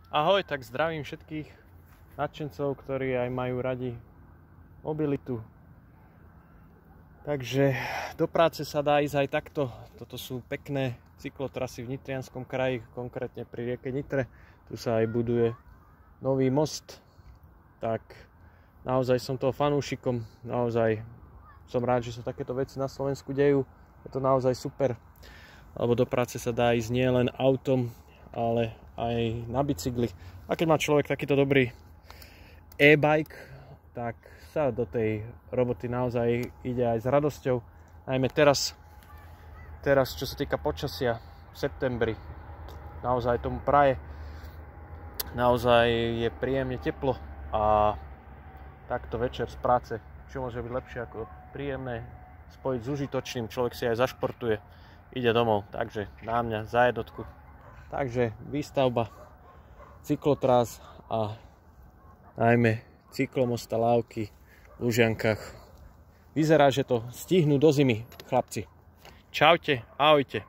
Ahoj, tak zdravím všetkých nadšencov, ktorí aj majú radi mobilitu. Takže do práce sa dá ísť aj takto. Toto sú pekné cyklotrasy v Nitrianskom kraji, konkrétne pri rieke Nitre. Tu sa aj buduje nový most. Tak naozaj som toho fanúšikom. Naozaj som rád, že sa takéto veci na Slovensku dejú. Je to naozaj super. Lebo do práce sa dá ísť nielen autom, ale aj na bicykli. A keď má človek takýto dobrý e-bike, tak sa do tej roboty naozaj ide aj s radosťou. Najmä teraz čo sa týka počasia v septembri, naozaj tomu praje. Naozaj je príjemne teplo a takto večer z práce, čo môže byť lepšie ako príjemné spojiť s užitočným, človek si aj zašportuje, ide domov, takže na mňa za jednotku. Takže výstavba cyklotrás a najmä cyklomosta Lávky v Lužiankach. Vyzerá, že to stihnú do zimy, chlapci. Čaute, ahojte.